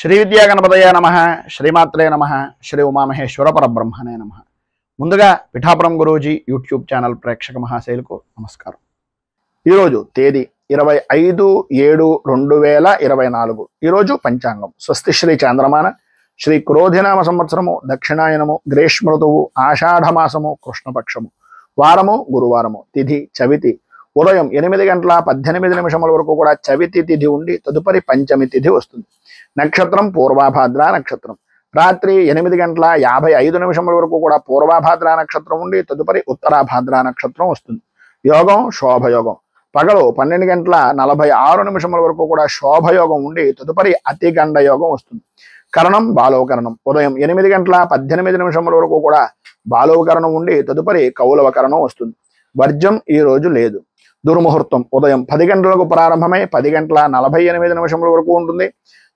శ్రీ విద్యా గణపతయ నమః, శ్రీమాత్రే నమః, శ్రీ ఉమామహేశ్వర పరబ్రహ్మణే నమః. ముందుగా పిఠాపురం గురూజీ యూట్యూబ్ ఛానల్ ప్రేక్షక మహాశైలకు నమస్కారం. ఈరోజు తేదీ 25/7/2024. ఈరోజు పంచాంగం స్వస్తి శ్రీ చాంద్రమాన శ్రీ క్రోధినామ సంవత్సరము దక్షిణాయనము గ్రీష్మ ఋతువు ఆషాఢమాసము కృష్ణపక్షము వారము గురువారము తిథి చవితి ఉదయం 8:18 వరకు కూడా చవితి తిథి ఉండి తదుపరి పంచమి తిథి వస్తుంది. నక్షత్రం పూర్వభాద్ర నక్షత్రం. రాత్రి 8:55 వరకు కూడా పూర్వభాద్ర నక్షత్రం ఉండి తదుపరి ఉత్తరాభాద్ర నక్షత్రం వస్తుంది. యోగం శోభయోగం. పగలు 12:46 వరకు కూడా శోభయోగం ఉండి తదుపరి అతిగండ యోగం వస్తుంది. కరణం బాలవకరణం. ఉదయం 8:18 వరకు కూడా బాలవకరణం ఉండి తదుపరి కౌలవకరణం వస్తుంది. వర్జం ఈ రోజు లేదు. దుర్ముహూర్తం ఉదయం 10 గంటలకు ప్రారంభమై 10:48 వరకు ఉంటుంది.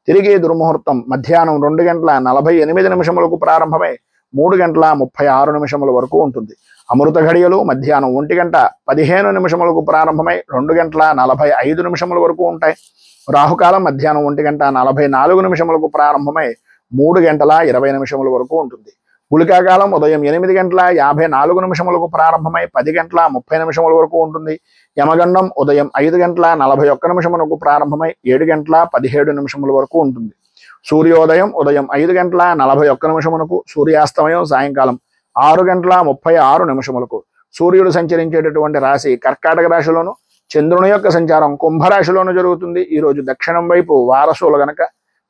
తిరిగి దుర్ముహూర్తం మధ్యాహ్నం 2:48 ప్రారంభమై 3:36 వరకు ఉంటుంది. అమృత ఘడియలు మధ్యాహ్నం 1:15 ప్రారంభమై 2:45 వరకు ఉంటాయి. రాహుకాలం మధ్యాహ్నం 1:44 ప్రారంభమై 3:20 వరకు ఉంటుంది. గుళికాకాలం ఉదయం 8:54 ప్రారంభమై 10:30 వరకు ఉంటుంది. యమగండం ఉదయం 5:41 ప్రారంభమై 7:17 వరకు ఉంటుంది. సూర్యోదయం ఉదయం 5:41 సూర్యాస్తమయం సాయంకాలం 6:36 సూర్యుడు సంచరించేటటువంటి రాశి కర్కాటక రాశిలోను, చంద్రుని యొక్క సంచారం కుంభరాశిలోను జరుగుతుంది. ఈరోజు దక్షిణం వైపు వారసులు గనక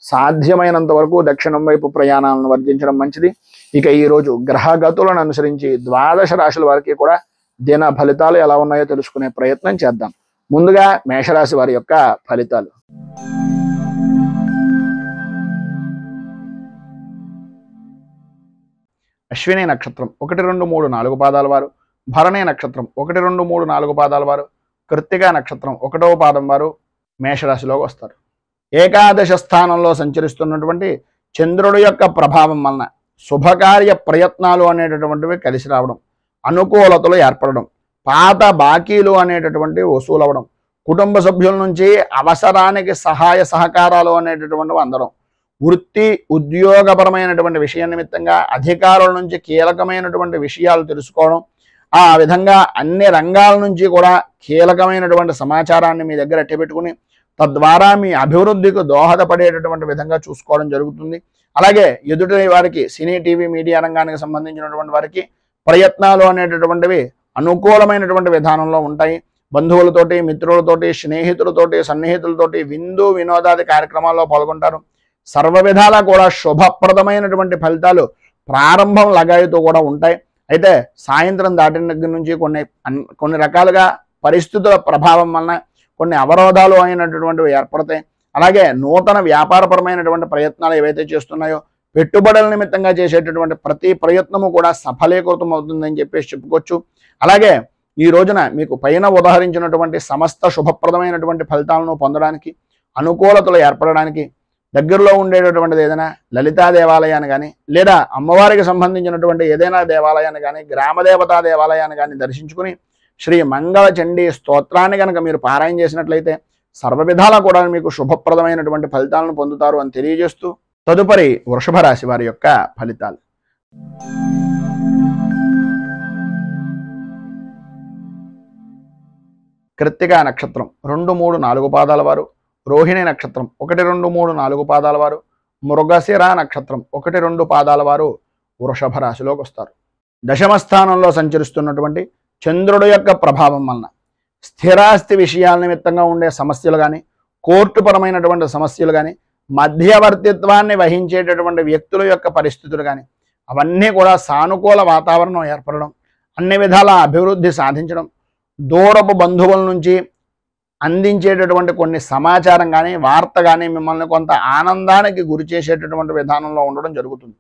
సాధ్యమైనంత వరకు దక్షిణం వైపు ప్రయాణాలను వర్జించడం మంచిది. ఇక ఈరోజు గ్రహగతులను అనుసరించి 12 రాశుల వారికి కూడా దిన ఫలితాలు ఎలా ఉన్నాయో తెలుసుకునే ప్రయత్నం చేద్దాం. ముందుగా మేషరాశి వారి యొక్క ఫలితాలు. అశ్విని నక్షత్రం 1, 2, 3, 4 పాదాల వారు, భరణి నక్షత్రం 1, 2, 3, 4 పాదాల వారు, కృత్తికా నక్షత్రం 1వ పాదం వారు మేషరాశిలోకి వస్తారు. ఏకాదశ స్థానంలో సంచరిస్తున్నటువంటి చంద్రుడి యొక్క ప్రభావం వలన శుభకార్య ప్రయత్నాలు అనేటటువంటివి కలిసి రావడం, అనుకూలతలు ఏర్పడడం, పాత బాకీలు అనేటటువంటివి వసూలవడం, కుటుంబ సభ్యుల నుంచి అవసరానికి సహాయ సహకారాలు అనేటటువంటివి అందడం, వృత్తి ఉద్యోగపరమైనటువంటి విషయం నిమిత్తంగా అధికారుల నుంచి కీలకమైనటువంటి విషయాలు తెలుసుకోవడం, ఆ విధంగా అన్ని రంగాల నుంచి కూడా కీలకమైనటువంటి సమాచారాన్ని మీ దగ్గర అట్టబెట్టుకుని తద్వారా మీ అభివృద్ధికి దోహదపడేటటువంటి విధంగా చూసుకోవడం జరుగుతుంది. అలాగే ఎదుటి వారికి సినీ టీవీ మీడియా రంగానికి సంబంధించినటువంటి వారికి ప్రయత్నాలు అనేటటువంటివి అనుకూలమైనటువంటి విధానంలో ఉంటాయి. బంధువులతోటి, మిత్రులతోటి, స్నేహితులతోటి, సన్నిహితులతోటి విందు వినోదాది కార్యక్రమాల్లో పాల్గొంటారు. సర్వ విధాలా కూడా శుభప్రదమైనటువంటి ఫలితాలు ప్రారంభం లగాయితో కూడా ఉంటాయి. అయితే సాయంత్రం దాటిన దగ్గర నుంచి కొన్ని రకాలుగా పరిస్థితుల ప్రభావం వలన కొన్ని అవరోధాలు అయినటువంటివి ఏర్పడతాయి. అలాగే నూతన వ్యాపారపరమైనటువంటి ప్రయత్నాలు ఏవైతే చేస్తున్నాయో పెట్టుబడుల నిమిత్తంగా చేసేటటువంటి ప్రతి ప్రయత్నము కూడా సఫలీకృతం అవుతుందని చెప్పేసి చెప్పుకోవచ్చు. అలాగే ఈ రోజున మీకు పైన ఉదాహరించినటువంటి సమస్త శుభప్రదమైనటువంటి ఫలితాలను పొందడానికి, అనుకూలతలు ఏర్పడడానికి దగ్గరలో ఉండేటటువంటిది ఏదైనా లలితా దేవాలయాన్ని కానీ లేదా అమ్మవారికి సంబంధించినటువంటి ఏదైనా దేవాలయాన్ని కానీ గ్రామదేవతా దేవాలయాన్ని కానీ దర్శించుకుని శ్రీ మంగళ చండీ స్తోత్రాన్ని కనుక మీరు పారాయణ చేసినట్లయితే సర్వ విధాలా కూడా మీకు శుభప్రదమైనటువంటి ఫలితాలను పొందుతారు అని తెలియజేస్తూ తదుపరి వృషభ రాశి వారి యొక్క ఫలితాలు. కృత్తికా నక్షత్రం 2, 3, 4 పాదాల వారు, రోహిణి నక్షత్రం 1, 2, 3, 4 పాదాల వారు, మృగశిర నక్షత్రం 1, 2 పాదాల వారు వృషభ రాశిలోకి వస్తారు. దశమ స్థానంలో సంచరిస్తున్నటువంటి చంద్రుడి యొక్క ప్రభావం వలన స్థిరాస్తి విషయాల నిమిత్తంగా ఉండే సమస్యలు కానీ, కోర్టుపరమైనటువంటి సమస్యలు కానీ, మధ్యవర్తిత్వాన్ని వహించేటటువంటి వ్యక్తుల యొక్క పరిస్థితులు కానీ అవన్నీ కూడా సానుకూల వాతావరణం ఏర్పడడం, అన్ని విధాల అభివృద్ధి సాధించడం, దూరపు బంధువుల నుంచి అందించేటటువంటి కొన్ని సమాచారం కానీ వార్త కానీ మిమ్మల్ని కొంత ఆనందానికి గురి చేసేటటువంటి విధానంలో ఉండడం జరుగుతుంది.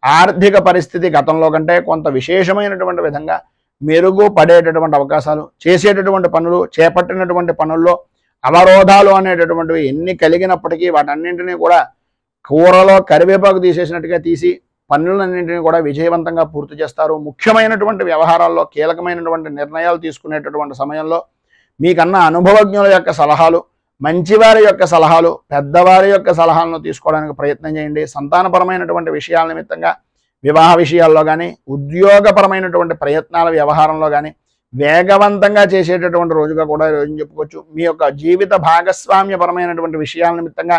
ఆర్థిక పరిస్థితి గతంలో కంటే కొంత విశేషమైనటువంటి విధంగా మెరుగుపడేటటువంటి అవకాశాలు, చేసేటటువంటి పనులు, చేపట్టినటువంటి పనుల్లో అవరోధాలు అనేటటువంటివి ఎన్ని కలిగినప్పటికీ వాటన్నింటినీ కూడా కూరలో కరివేపాకు తీసేసినట్టుగా తీసి పనులన్నింటినీ కూడా విజయవంతంగా పూర్తి చేస్తారు. ముఖ్యమైనటువంటి వ్యవహారాల్లో కీలకమైనటువంటి నిర్ణయాలు తీసుకునేటటువంటి సమయంలో మీకన్నా అనుభవజ్ఞుల యొక్క సలహాలు, మంచివారి యొక్క సలహాలు, పెద్దవారి యొక్క సలహాలను తీసుకోవడానికి ప్రయత్నం చేయండి. సంతానపరమైనటువంటి విషయాల నిమిత్తంగా, వివాహ విషయాల్లో కానీ, ఉద్యోగపరమైనటువంటి ప్రయత్నాల వ్యవహారంలో కానీ వేగవంతంగా చేసేటటువంటి రోజుగా కూడా ఈరోజు చెప్పుకోవచ్చు. మీ యొక్క జీవిత భాగస్వామ్యపరమైనటువంటి విషయాల నిమిత్తంగా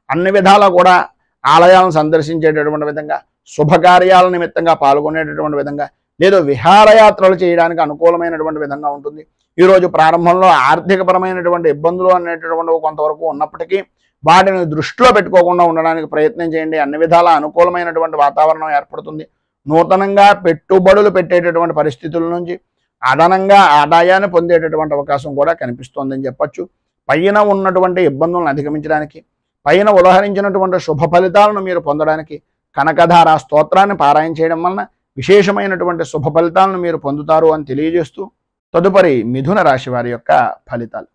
అన్ని విధాలా కూడా ఆలయాలను సందర్శించేటటువంటి విధంగా, శుభకార్యాల నిమిత్తంగా పాల్గొనేటటువంటి విధంగా, లేదా విహారయాత్రలు చేయడానికి అనుకూలమైనటువంటి విధంగా ఉంటుంది. ఈరోజు ప్రారంభంలో ఆర్థికపరమైనటువంటి ఇబ్బందులు అనేటటువంటివి కొంతవరకు ఉన్నప్పటికీ వాటిని దృష్టిలో పెట్టుకోకుండా ఉండడానికి ప్రయత్నం చేయండి. అన్ని విధాల అనుకూలమైనటువంటి వాతావరణం ఏర్పడుతుంది. నూతనంగా పెట్టుబడులు పెట్టేటటువంటి పరిస్థితుల నుంచి అదనంగా ఆదాయాన్ని పొందేటటువంటి అవకాశం కూడా కనిపిస్తోందని చెప్పచ్చు. పైన ఉన్నటువంటి ఇబ్బందులను అధిగమించడానికి, పైన ఉదాహరించినటువంటి శుభ ఫలితాలను మీరు పొందడానికి కనకధార స్తోత్రాన్ని పారాయణ చేయడం వలన విశేషమైనటువంటి శుభ ఫలితాలను మీరు పొందుతారు అని తెలియజేస్తూ తదుపరి మిథున రాశి వారి యొక్క ఫలితాలు.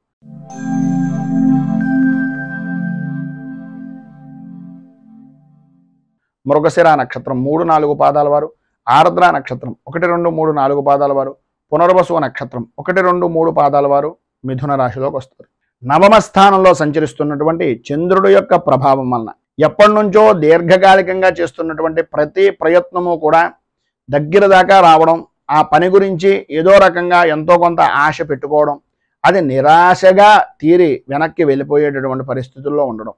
మృగశిర నక్షత్రం 3, 4 పాదాల వారు, ఆర్ద్ర నక్షత్రం 1, 2, 3, 4 పాదాల వారు, పునర్వసు నక్షత్రం 1, 2, 3 పాదాల వారు మిథున రాశిలోకి వస్తారు. నవమ స్థానంలో సంచరిస్తున్నటువంటి చంద్రుడు యొక్క ప్రభావం వలన ఎప్పటి నుంచో దీర్ఘకాలికంగా చేస్తున్నటువంటి ప్రతి ప్రయత్నము కూడా దగ్గర దాకా రావడం, ఆ పని గురించి ఏదో రకంగా ఎంతో కొంత ఆశ పెట్టుకోవడం, అది నిరాశగా తీరి వెనక్కి వెళ్ళిపోయేటటువంటి పరిస్థితుల్లో ఉండడం,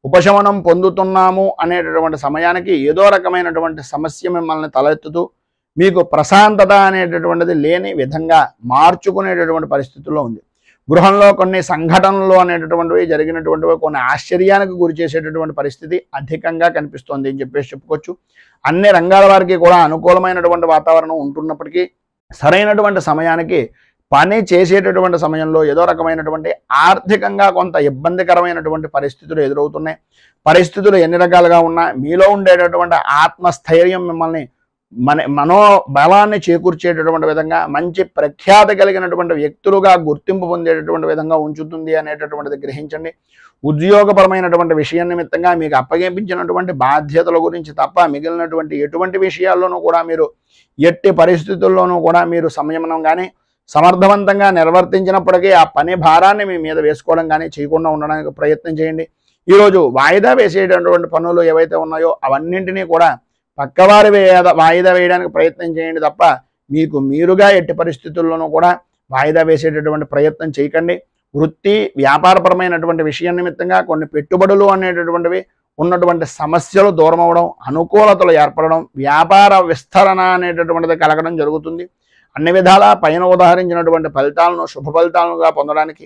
ఉపశమనం పొందుతున్నాము అనేటటువంటి సమయానికి ఏదో రకమైనటువంటి సమస్య మిమ్మల్ని తలెత్తుతూ మీకు ప్రశాంతత అనేటటువంటిది లేని విధంగా మార్చుకునేటటువంటి పరిస్థితుల్లో ఉంది. గృహంలో కొన్ని సంఘటనలు అనేటటువంటివి జరిగినటువంటివి కొన్ని ఆశ్చర్యానికి గురి చేసేటటువంటి పరిస్థితి అధికంగా కనిపిస్తోంది అని చెప్పుకోవచ్చు. అన్ని రంగాల వారికి కూడా అనుకూలమైనటువంటి వాతావరణం ఉంటున్నప్పటికీ సరైనటువంటి సమయానికి పని చేసేటటువంటి సమయంలో ఏదో రకమైనటువంటి ఆర్థికంగా కొంత ఇబ్బందికరమైనటువంటి పరిస్థితులు ఎదురవుతున్నాయి. పరిస్థితులు ఎన్ని రకాలుగా ఉన్నా మీలో ఉండేటటువంటి ఆత్మస్థైర్యం మిమ్మల్ని మనోబలాన్ని చేకూర్చేటటువంటి విధంగా, మంచి ప్రఖ్యాతి కలిగినటువంటి వ్యక్తులుగా గుర్తింపు పొందేటటువంటి విధంగా ఉంచుతుంది అనేటటువంటిది గ్రహించండి. ఉద్యోగపరమైనటువంటి విషయం నిమిత్తంగా మీకు అప్పగించినటువంటి బాధ్యతల గురించి తప్ప మిగిలినటువంటి ఎటువంటి విషయాల్లోనూ కూడా మీరు ఎట్టి పరిస్థితుల్లోనూ కూడా మీరు సంయమనం కానీ సమర్థవంతంగా నిర్వర్తించినప్పటికీ ఆ పని భారాన్ని మీ మీద వేసుకోవడం కానీ చేయకుండా ఉండడానికి ప్రయత్నం చేయండి. ఈరోజు వాయిదా వేసేటటువంటి పనులు ఏవైతే ఉన్నాయో అవన్నింటినీ కూడా పక్కవారి వాయిదా వేయడానికి ప్రయత్నం చేయండి తప్ప మీకు మీరుగా ఎట్టి పరిస్థితుల్లోనూ కూడా వాయిదా వేసేటటువంటి ప్రయత్నం చేయకండి. వృత్తి వ్యాపారపరమైనటువంటి విషయం నిమిత్తంగా కొన్ని పెట్టుబడులు అనేటటువంటివి ఉన్నటువంటి సమస్యలు దూరం అవడం, అనుకూలతలు ఏర్పడడం, వ్యాపార విస్తరణ అనేటటువంటిది కలగడం జరుగుతుంది. అన్ని విధాలా పైన ఉదాహరించినటువంటి ఫలితాలను శుభ ఫలితాలుగా పొందడానికి,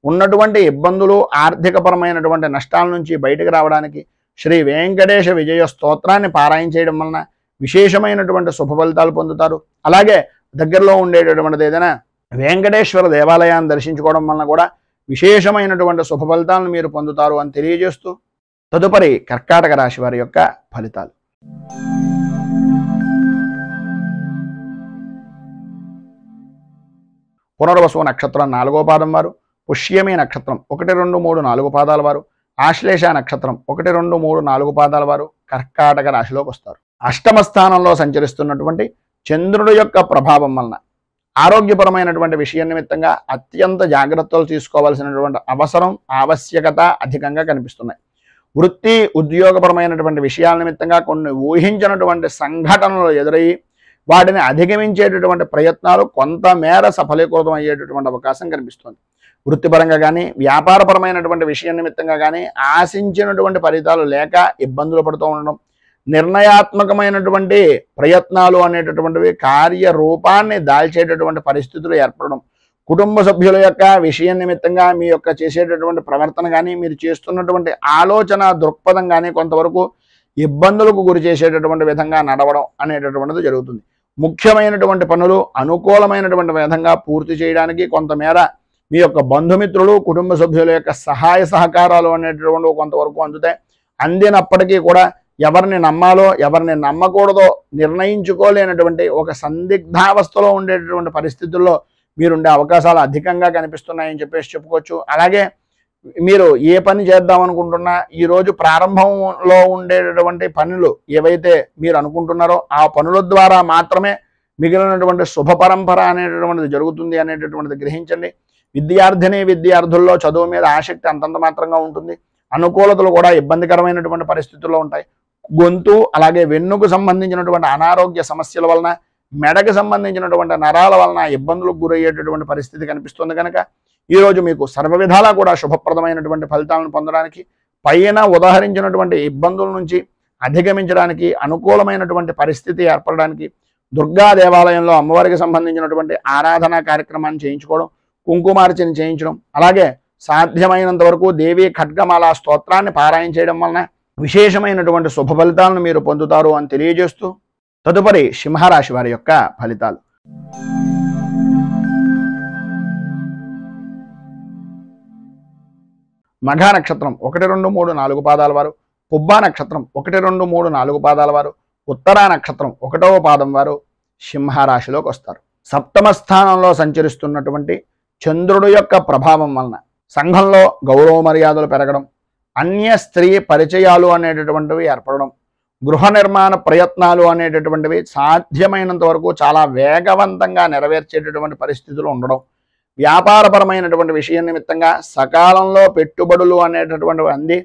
ఉన్నటువంటి ఇబ్బందులు ఆర్థికపరమైనటువంటి నష్టాల నుంచి బయటకు రావడానికి శ్రీ వెంకటేశ విజయ స్తోత్రాన్ని పారాయణ చేయడం వలన విశేషమైనటువంటి శుభ ఫలితాలు పొందుతారు. అలాగే దగ్గరలో ఉండేటటువంటిది ఏదైనా వెంకటేశ్వర దేవాలయాన్ని దర్శించుకోవడం వలన కూడా విశేషమైనటువంటి శుభ ఫలితాలను మీరు పొందుతారు అని తెలియజేస్తూ తదుపరి కర్కాటక రాశి వారి యొక్క ఫలితాలు. పునర్వసు నక్షత్రం 4వ పాదం వారు, పుష్యమి నక్షత్రం 1, 2, 3, 4 పాదాల వారు, ఆశ్లేష నక్షత్రం 1, 2, 3, 4 పాదాల వారు కర్కాటక రాశిలోకి వస్తారు. అష్టమ స్థానంలో సంచరిస్తున్నటువంటి చంద్రుడి యొక్క ప్రభావం వలన ఆరోగ్యపరమైనటువంటి విషయం నిమిత్తంగా అత్యంత జాగ్రత్తలు తీసుకోవాల్సినటువంటి అవసరం, ఆవశ్యకత అధికంగా కనిపిస్తున్నాయి. వృత్తి ఉద్యోగపరమైనటువంటి విషయాల నిమిత్తంగా కొన్ని ఊహించినటువంటి సంఘటనలు ఎదురయ్యి వాటిని అధిగమించేటటువంటి ప్రయత్నాలు కొంతమేర సఫలీకృతం అయ్యేటటువంటి అవకాశం కనిపిస్తుంది. వృత్తిపరంగా కానీ వ్యాపారపరమైనటువంటి విషయం నిమిత్తంగా కానీ ఆశించినటువంటి ఫలితాలు లేక ఇబ్బందులు పడుతూ ఉండడం, నిర్ణయాత్మకమైనటువంటి ప్రయత్నాలు అనేటటువంటివి కార్యరూపాన్ని దాల్చేటటువంటి పరిస్థితులు ఏర్పడడం, కుటుంబ సభ్యుల యొక్క విషయం నిమిత్తంగా మీ యొక్క చేసేటటువంటి ప్రవర్తన కానీ మీరు చేస్తున్నటువంటి ఆలోచన దృక్పథం కానీ కొంతవరకు ఇబ్బందులకు గురి చేసేటటువంటి విధంగా నడవడం అనేటటువంటిది జరుగుతుంది. ముఖ్యమైనటువంటి పనులు అనుకూలమైనటువంటి విధంగా పూర్తి చేయడానికి కొంతమేర మీ యొక్క బంధుమిత్రులు కుటుంబ సభ్యుల యొక్క సహాయ సహకారాలు అనేటటువంటివి కొంతవరకు అందుతాయి. అందినప్పటికీ కూడా ఎవరిని నమ్మాలో ఎవరిని నమ్మకూడదో నిర్ణయించుకోలేనటువంటి ఒక సందిగ్ధావస్థలో ఉండేటటువంటి పరిస్థితుల్లో మీరుండే అవకాశాలు అధికంగా కనిపిస్తున్నాయని చెప్పుకోవచ్చు. అలాగే మీరు ఏ పని చేద్దాం అనుకుంటున్నా ఈరోజు ప్రారంభంలో ఉండేటటువంటి పనులు ఏవైతే మీరు అనుకుంటున్నారో ఆ పనుల ద్వారా మాత్రమే మిగిలినటువంటి శుభ పరంపర అనేటటువంటిది జరుగుతుంది అనేటటువంటిది గ్రహించండి. విద్యార్థుల్లో చదువు మీద ఆసక్తి అంతంత మాత్రంగా ఉంటుంది. అనుకూలతలు కూడా ఇబ్బందికరమైనటువంటి పరిస్థితుల్లో ఉంటాయి. గొంతు అలాగే వెన్నుకు సంబంధించినటువంటి అనారోగ్య సమస్యల వలన, మెడకు సంబంధించినటువంటి నరాల వలన ఇబ్బందులకు గురయ్యేటటువంటి పరిస్థితి కనిపిస్తుంది. కనుక ఈరోజు మీకు సర్వ విధాలా కూడా శుభప్రదమైనటువంటి ఫలితాలను పొందడానికి, పైన ఉదాహరించినటువంటి ఇబ్బందుల నుంచి అధిగమించడానికి, అనుకూలమైనటువంటి పరిస్థితి ఏర్పడడానికి దుర్గా దేవాలయంలో అమ్మవారికి సంబంధించినటువంటి ఆరాధనా కార్యక్రమాన్ని చేయించుకోవడం, కుంకుమార్చన చేయించడం, అలాగే సాధ్యమైనంత వరకు దేవీ ఖడ్గమాల స్తోత్రాన్ని పారాయణ చేయడం వలన విశేషమైనటువంటి శుభ ఫలితాలను మీరు పొందుతారు అని తెలియజేస్తూ, తదుపరి సింహరాశి వారి యొక్క ఫలితాలు. మఘ నక్షత్రం 1, 2, 3, 4 పాదాల వారు, పుబ్బా నక్షత్రం 1, 2, 3, 4 పాదాల వారు, ఉత్తరా నక్షత్రం 1వ పాదం వారు సింహరాశిలోకి వస్తారు. సప్తమ స్థానంలో సంచరిస్తున్నటువంటి చంద్రుడు యొక్క ప్రభావం వలన సంఘంలో గౌరవ మర్యాదలు పెరగడం, అన్య స్త్రీ పరిచయాలు అనేటటువంటివి ఏర్పడడం, గృహ నిర్మాణ ప్రయత్నాలు అనేటటువంటివి సాధ్యమైనంత వరకు చాలా వేగవంతంగా నెరవేర్చేటటువంటి పరిస్థితులు ఉండడం, వ్యాపారపరమైనటువంటి విషయం నిమిత్తంగా సకాలంలో పెట్టుబడులు అనేటటువంటివి అంది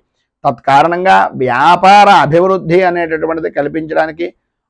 తత్కారణంగా వ్యాపార అభివృద్ధి అనేటటువంటిది కల్పించడానికి,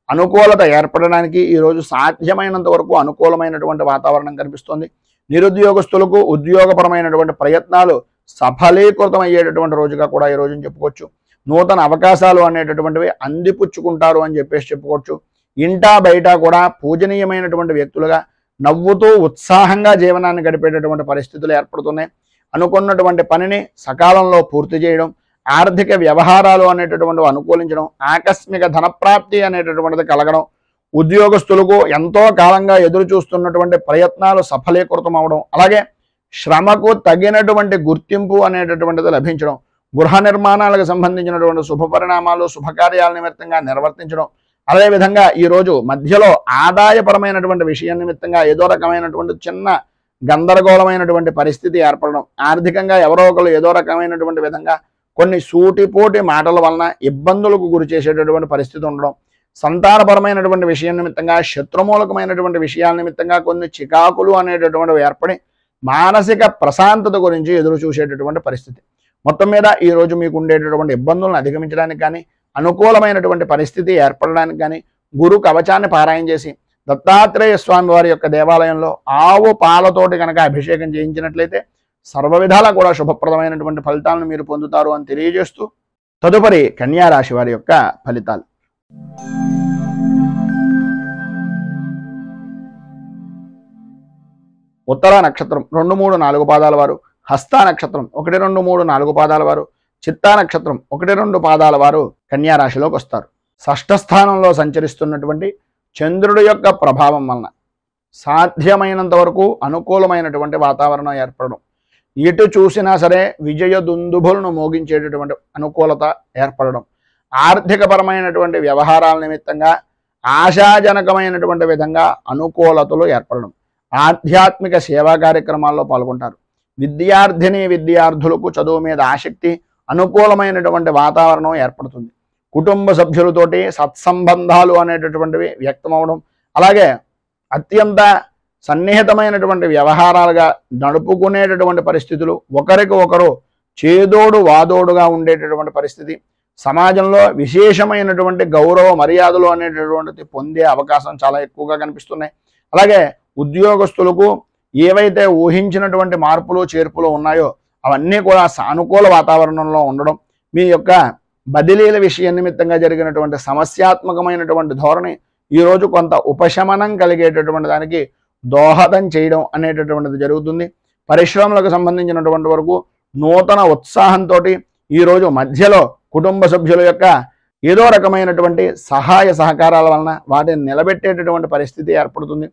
అనుకూలత ఏర్పడడానికి ఈరోజు సాధ్యమైనంత వరకు అనుకూలమైనటువంటి వాతావరణం కనిపిస్తుంది. నిరుద్యోగస్తులకు ఉద్యోగపరమైనటువంటి ప్రయత్నాలు సఫలీకృతం అయ్యేటటువంటి రోజుగా కూడా ఈ రోజుని చెప్పుకోవచ్చు. నూతన అవకాశాలు అనేటటువంటివి అందిపుచ్చుకుంటారు అని చెప్పేసి చెప్పుకోవచ్చు. ఇంటా బయట కూడా పూజనీయమైనటువంటి వ్యక్తులుగా నవ్వుతూ ఉత్సాహంగా జీవనాన్ని గడిపేటటువంటి పరిస్థితులు ఏర్పడుతున్నాయి. అనుకున్నటువంటి పనిని సకాలంలో పూర్తి చేయడం, ఆర్థిక వ్యవహారాలు అనేటటువంటివి అనుకూలించడం, ఆకస్మిక ధనప్రాప్తి అనేటటువంటిది కలగడం, ఉద్యోగస్తులకు ఎంతో కాలంగా ఎదురు చూస్తున్నటువంటి ప్రయత్నాలు సఫలీకృతం అవడం, అలాగే శ్రమకు తగినటువంటి గుర్తింపు అనేటటువంటిది లభించడం, గృహ నిర్మాణాలకు సంబంధించినటువంటి శుభ పరిణామాలు శుభకార్యాల నిమిత్తంగా నిర్వర్తించడం, అదేవిధంగా ఈరోజు మధ్యలో ఆదాయపరమైనటువంటి విషయం నిమిత్తంగా ఏదో రకమైనటువంటి చిన్న గందరగోళమైనటువంటి పరిస్థితి ఏర్పడడం, ఆర్థికంగా ఎవరో ఒకరు ఏదో రకమైనటువంటి విధంగా కొన్ని సూటిపోటి మాటల వలన ఇబ్బందులకు గురి చేసేటటువంటి పరిస్థితి ఉండడం, సంతానపరమైనటువంటి విషయం నిమిత్తంగా శత్రుమూలకమైనటువంటి విషయాల నిమిత్తంగా కొన్ని చికాకులు అనేటటువంటివి ఏర్పడి మానసిక ప్రశాంతత గురించి ఎదురు చూసేటటువంటి పరిస్థితి. మొత్తం మీద ఈరోజు మీకు ఉండేటటువంటి ఇబ్బందులను అధిగమించడానికి కానీ, అనుకూలమైనటువంటి పరిస్థితి ఏర్పడడానికి కానీ గురు కవచాన్ని పారాయణ చేసి దత్తాత్రేయ స్వామి వారి యొక్క దేవాలయంలో ఆవు పాలతోటి కనుక అభిషేకం చేయించినట్లయితే సర్వ విధాలా కూడా శుభప్రదమైనటువంటి ఫలితాలను మీరు పొందుతారు అని తెలియజేస్తూ, తదుపరి కన్యా రాశి వారి యొక్క ఫలితాలు. ఉత్తరా నక్షత్రం 2, 3, 4 పాదాల వారు, హస్తా నక్షత్రం 1, 2, 3, 4 పాదాల వారు, చిత్తా నక్షత్రం 1, 2 పాదాల వారు కన్యా రాశిలోకి వస్తారు. షష్ఠ స్థానంలో సంచరిస్తున్నటువంటి చంద్రుడి యొక్క ప్రభావం వలన సాధ్యమైనంత వరకు అనుకూలమైనటువంటి వాతావరణం ఏర్పడడం, ఎటు చూసినా సరే విజయ దుందుభులను మోగించేటటువంటి అనుకూలత ఏర్పడడం, ఆర్థికపరమైనటువంటి వ్యవహారాల నిమిత్తంగా ఆశాజనకమైనటువంటి విధంగా అనుకూలతలు ఏర్పడడం, ఆధ్యాత్మిక సేవా కార్యక్రమాల్లో పాల్గొంటారు. విద్యార్థులకు చదువు మీద ఆసక్తి, అనుకూలమైనటువంటి వాతావరణం ఏర్పడుతుంది. కుటుంబ సభ్యులతోటి సత్సంబంధాలు అనేటటువంటివి వ్యక్తమవడం, అలాగే అత్యంత సన్నిహితమైనటువంటి వ్యవహారాలుగా నడుపుకునేటటువంటి పరిస్థితులు, ఒకరికి ఒకరు చేదోడు వాదోడుగా ఉండేటటువంటి పరిస్థితి, సమాజంలో విశేషమైనటువంటి గౌరవ మర్యాదలు అనేటటువంటిది పొందే అవకాశం చాలా ఎక్కువగా కనిపిస్తున్నాయి. అలాగే ఉద్యోగస్తులకు ఏవైతే ఊహించినటువంటి మార్పులు చేర్పులు ఉన్నాయో అవన్నీ కూడా సానుకూల వాతావరణంలో ఉండడం, మీ యొక్క బదిలీల విషయం నిమిత్తంగా జరిగినటువంటి సమస్యాత్మకమైనటువంటి ధోరణి ఈరోజు కొంత ఉపశమనం కలిగేటటువంటి దానికి దోహదం చేయడం అనేటటువంటిది జరుగుతుంది. పరిశ్రమలకు సంబంధించినటువంటి వరకు నూతన ఉత్సాహంతో ఈరోజు మధ్యలో కుటుంబ సభ్యుల యొక్క ఏదో రకమైనటువంటి సహాయ సహకారాల వలన వాటిని నిలబెట్టేటటువంటి పరిస్థితి ఏర్పడుతుంది.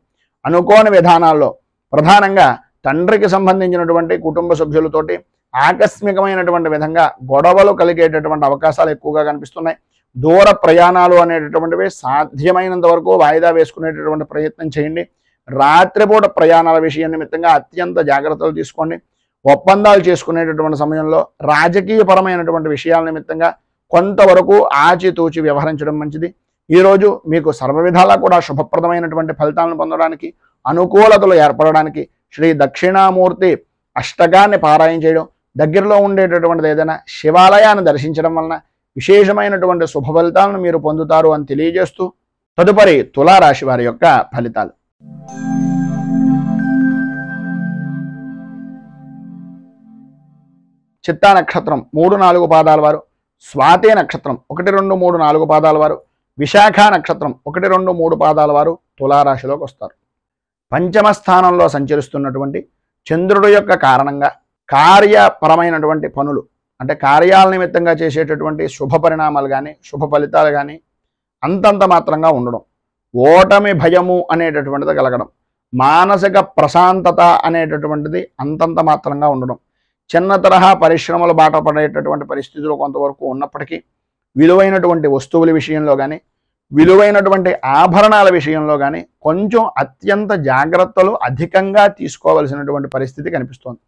అనుకోని విధానాల్లో ప్రధానంగా తండ్రికి సంబంధించినటువంటి కుటుంబ సభ్యులతోటి ఆకస్మికమైనటువంటి విధంగా గొడవలు కలిగేటటువంటి అవకాశాలు ఎక్కువగా కనిపిస్తున్నాయి. దూర ప్రయాణాలు అనేటటువంటివి సాధ్యమైనంత వరకు వాయిదా వేసుకునేటటువంటి ప్రయత్నం చేయండి. రాత్రిపూట ప్రయాణాల విషయం నిమిత్తంగా అత్యంత జాగ్రత్తలు తీసుకోండి. ఒప్పందాలు చేసుకునేటటువంటి సమయంలో రాజకీయపరమైనటువంటి విషయాల నిమిత్తంగా కొంతవరకు ఆచితూచి వ్యవహరించడం మంచిది. ఈరోజు మీకు సర్వ విధాలా కూడా శుభప్రదమైనటువంటి ఫలితాలను పొందడానికి, అనుకూలతలు ఏర్పడడానికి శ్రీ దక్షిణామూర్తి అష్టకాన్ని పారాయణ చేయడం, దగ్గరలో ఉండేటటువంటిది ఏదైనా శివాలయాన్ని దర్శించడం వలన విశేషమైనటువంటి శుభ ఫలితాలను మీరు పొందుతారు అని తెలియజేస్తూ తదుపరి తులారాశి వారి యొక్క ఫలితాలు. చిత్తా నక్షత్రం 3-4 పాదాల వారు, స్వాతి నక్షత్రం 1, 2, 3, 4 పాదాల వారు, విశాఖ నక్షత్రం 1, 2, 3 పాదాల వారు తులారాశిలోకి వస్తారు. పంచమ స్థానంలో సంచరిస్తున్నటువంటి చంద్రుడు యొక్క కారణంగా కార్యపరమైనటువంటి పనులు అంటే కార్యాల నిమిత్తంగా చేసేటటువంటి శుభ పరిణామాలు కానీ శుభ ఫలితాలు కానీ అంతంత మాత్రంగా ఉండడం, ఓటమి భయము అనేటటువంటిది కలగడం, మానసిక ప్రశాంతత అనేటటువంటిది అంతంత మాత్రంగా ఉండడం, చిన్న తరహా పరిశ్రమలు బాట పడేటటువంటి పరిస్థితులు కొంతవరకు ఉన్నప్పటికీ విలువైనటువంటి వస్తువుల విషయంలో కానీ విలువైనటువంటి ఆభరణాల విషయంలో కానీ కొంచెం అత్యంత జాగ్రత్తలు అధికంగా తీసుకోవలసినటువంటి పరిస్థితి కనిపిస్తోంది.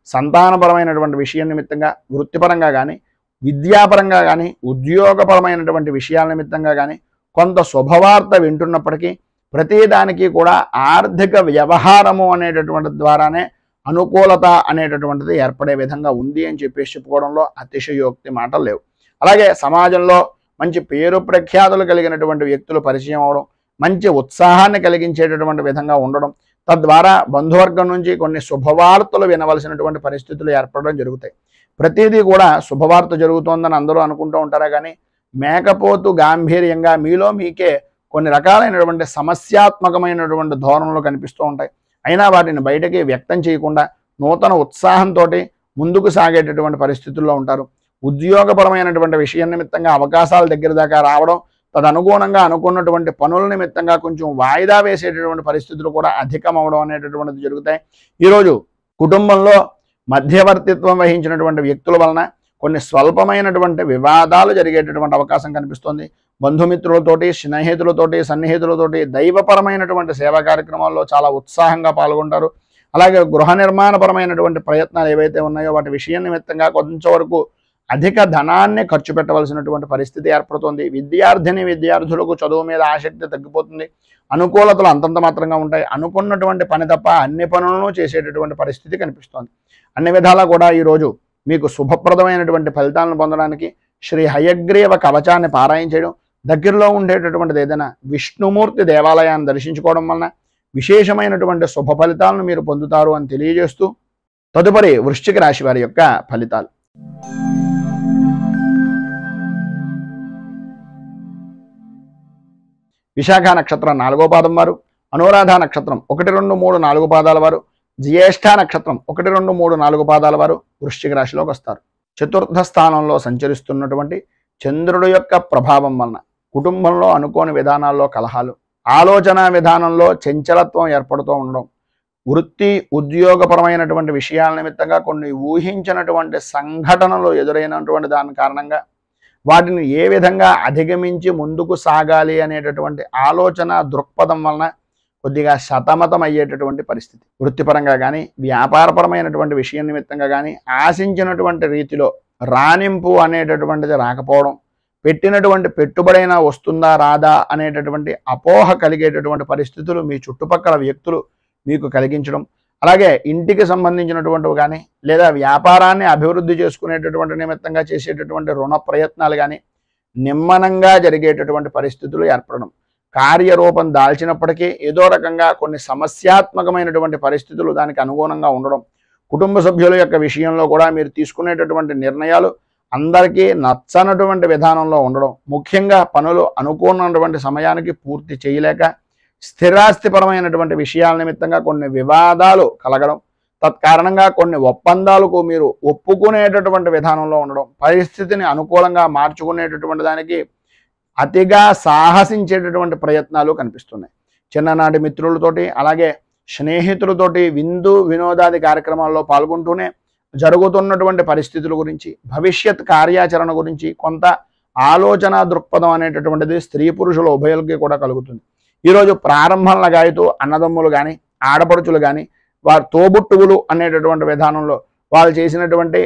సంతానపరమైనటువంటి విషయం నిమిత్తంగా వృత్తిపరంగా కానీ విద్యాపరంగా కానీ ఉద్యోగపరమైనటువంటి విషయాల నిమిత్తంగా కానీ కొంత శుభవార్త వింటున్నప్పటికీ ప్రతిదానికి కూడా ఆర్థిక వ్యవహారము అనేటటువంటి ద్వారానే అనుకూలత అనేటటువంటిది ఏర్పడే విధంగా ఉంది అని చెప్పేసి చెప్పుకోవడంలో అతిశయోక్తి మాటలు లేవు. అలాగే సమాజంలో మంచి పేరు ప్రఖ్యాతులు కలిగినటువంటి వ్యక్తులు పరిచయం అవడం, మంచి ఉత్సాహాన్ని కలిగించేటటువంటి విధంగా ఉండడం, తద్వారా బంధువర్గం నుంచి కొన్ని శుభవార్తలు వినవలసినటువంటి పరిస్థితులు ఏర్పడడం జరుగుతాయి. ప్రతిదీ కూడా శుభవార్త జరుగుతోందని అందరూ అనుకుంటూ ఉంటారా కానీ మేకపోతు గాంభీర్యంగా మీలో మీకే కొన్ని రకాలైనటువంటి సమస్యాత్మకమైనటువంటి ధోరణులు కనిపిస్తూ ఉంటాయి. అయినా వాటిని బయటకి వ్యక్తం చేయకుండా నూతన ఉత్సాహంతో ముందుకు సాగేటటువంటి పరిస్థితుల్లో ఉంటారు. ఉద్యోగపరమైనటువంటి విషయం నిమిత్తంగా అవకాశాల దగ్గర దాకా రావడం, తదనుగుణంగా అనుకున్నటువంటి పనుల నిమిత్తంగా కొంచెం వాయిదా వేసేటటువంటి పరిస్థితులు కూడా అధికం అవడం అనేటటువంటిది జరుగుతాయి. ఈరోజు కుటుంబంలో మధ్యవర్తిత్వం వహించినటువంటి వ్యక్తుల వలన కొన్ని స్వల్పమైనటువంటి వివాదాలు జరిగేటటువంటి అవకాశం కనిపిస్తుంది. బంధుమిత్రులతోటి, స్నేహితులతోటి, సన్నిహితులతోటి దైవపరమైనటువంటి సేవా కార్యక్రమాల్లో చాలా ఉత్సాహంగా పాల్గొంటారు. అలాగే గృహ నిర్మాణపరమైనటువంటి ప్రయత్నాలు ఏవైతే ఉన్నాయో వాటి విషయం నిమిత్తంగా కొంచెం వరకు అధిక ధనాన్ని ఖర్చు పెట్టవలసినటువంటి పరిస్థితి ఏర్పడుతుంది. విద్యార్థులకు చదువు మీద ఆసక్తి తగ్గిపోతుంది. అనుకూలతలు అంతంత మాత్రంగా ఉంటాయి. అనుకున్నటువంటి పని తప్ప అన్ని పనులను చేసేటటువంటి పరిస్థితి కనిపిస్తోంది. అన్ని విధాలా కూడా ఈరోజు మీకు శుభప్రదమైనటువంటి ఫలితాలను పొందడానికి శ్రీ హయగ్రీవ కవచాన్ని పారాయణ చేయడం, దగ్గరలో ఉండేటటువంటిది ఏదైనా విష్ణుమూర్తి దేవాలయాన్ని దర్శించుకోవడం వలన విశేషమైనటువంటి శుభ ఫలితాలను మీరు పొందుతారు అని తెలియజేస్తూ తదుపరి వృశ్చిక రాశి వారి యొక్క ఫలితాలు. విశాఖ నక్షత్రం 4వ పాదం వారు, అనురాధ నక్షత్రం 1, 2, 3, 4 పాదాల వారు, జ్యేష్ఠ నక్షత్రం 1, 2, 3, 4 పాదాల వారు వృశ్చిక రాశిలోకి వస్తారు. చతుర్థ స్థానంలో సంచరిస్తున్నటువంటి చంద్రుడు యొక్క ప్రభావం వలన కుటుంబంలో అనుకోని విధానాల్లో కలహాలు, ఆలోచన విధానంలో చంచలత్వం ఏర్పడుతూ ఉండడం, వృత్తి ఉద్యోగపరమైనటువంటి విషయాల నిమిత్తంగా కొన్ని ఊహించినటువంటి సంఘటనలు ఎదురైనటువంటి దాని కారణంగా వాటిని ఏ విధంగా అధిగమించి ముందుకు సాగాలి అనేటటువంటి ఆలోచన దృక్పథం వలన కొద్దిగా సతమతం అయ్యేటటువంటి పరిస్థితి. వృత్తిపరంగా కానీ వ్యాపారపరమైనటువంటి విషయం నిమిత్తంగా కానీ ఆశించినటువంటి రీతిలో రాణింపు అనేటటువంటిది రాకపోవడం, పెట్టినటువంటి పెట్టుబడైనా వస్తుందా రాదా అనేటటువంటి అపోహ కలిగేటటువంటి పరిస్థితులు మీ చుట్టుపక్కల వ్యక్తులు మీకు కలిగించడం, అలాగే ఇంటికి సంబంధించినటువంటివి కానీ లేదా వ్యాపారాన్ని అభివృద్ధి చేసుకునేటటువంటి నిమిత్తంగా చేసేటటువంటి రుణ ప్రయత్నాలు కానీ నిమ్మనంగా జరిగేటటువంటి పరిస్థితులు ఏర్పడడం, కార్యరూపం దాల్చినప్పటికీ ఏదో రకంగా కొన్ని సమస్యాత్మకమైనటువంటి పరిస్థితులు దానికి అనుగుణంగా ఉండడం, కుటుంబ సభ్యుల యొక్క విషయంలో కూడా మీరు తీసుకునేటటువంటి నిర్ణయాలు అందరికీ నచ్చనటువంటి విధానంలో ఉండడం, ముఖ్యంగా పనులు అనుకున్నటువంటి సమయానికి పూర్తి చేయలేక స్థిరాస్తిపరమైనటువంటి విషయాల నిమిత్తంగా కొన్ని వివాదాలు కలగడం, తత్కారణంగా కొన్ని ఒప్పందాలకు మీరు ఒప్పుకునేటటువంటి విధానంలో ఉండడం, పరిస్థితిని అనుకూలంగా మార్చుకునేటటువంటి దానికి అతిగా సాహసించేటటువంటి ప్రయత్నాలు కనిపిస్తున్నాయి. చిన్ననాటి మిత్రులతోటి అలాగే స్నేహితులతోటి విందు వినోదాది కార్యక్రమాల్లో పాల్గొంటూనే జరుగుతున్నటువంటి పరిస్థితుల గురించి, భవిష్యత్ కార్యాచరణ గురించి కొంత ఆలోచన దృక్పథం అనేటటువంటిది స్త్రీ పురుషుల ఉభయులకి కూడా కలుగుతుంది. ఈరోజు ప్రారంభం లగాయతూ అన్నదమ్ములు కానీ ఆడపడుచులు కానీ వారి తోబుట్టువులు అనేటటువంటి విధానంలో వాళ్ళు చేసినటువంటి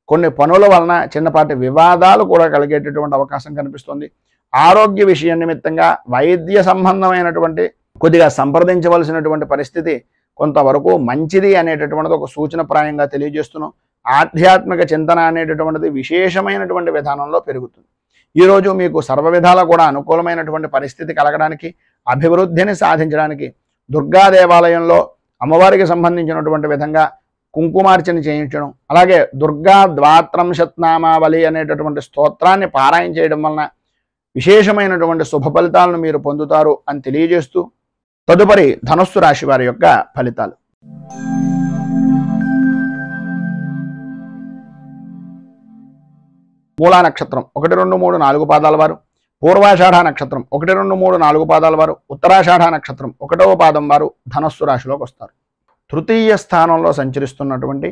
కొన్ని పనుల వలన చిన్నపాటి వివాదాలు కూడా కలిగేటటువంటి అవకాశం కనిపిస్తుంది. ఆరోగ్య విషయం నిమిత్తంగా వైద్య సంబంధమైనటువంటి కొద్దిగా సంప్రదించవలసినటువంటి పరిస్థితి కొంతవరకు మంచిది అనేటటువంటిది ఒక సూచనప్రాయంగా తెలియజేస్తున్నాం. ఆధ్యాత్మిక చింతన అనేటటువంటిది విశేషమైనటువంటి విధానంలో పెరుగుతుంది. ఈరోజు మీకు సర్వ విధాలా కూడా అనుకూలమైనటువంటి పరిస్థితి కలగడానికి, అభివృద్ధిని సాధించడానికి దుర్గా దేవాలయంలో అమ్మవారికి సంబంధించినటువంటి విధంగా కుంకుమార్చన చేయించడం, అలాగే దుర్గా ద్వాత్రంశత్నామావళి అనేటటువంటి స్తోత్రాన్ని పారాయణ చేయడం వలన విశేషమైనటువంటి శుభ ఫలితాలను మీరు పొందుతారు అని తెలియజేస్తూ, తదుపరి ధనుస్సు రాశి వారి యొక్క ఫలితాలు. మూలా నక్షత్రం 1, 2, 3, 4 పాదాల వారు, పూర్వాషాఢ నక్షత్రం 1, 2, 3, 4 పాదాల వారు, ఉత్తరాషాఢ నక్షత్రం 1వ పాదం వారు ధనస్సు రాశిలోకి వస్తారు. తృతీయ స్థానంలో సంచరిస్తున్నటువంటి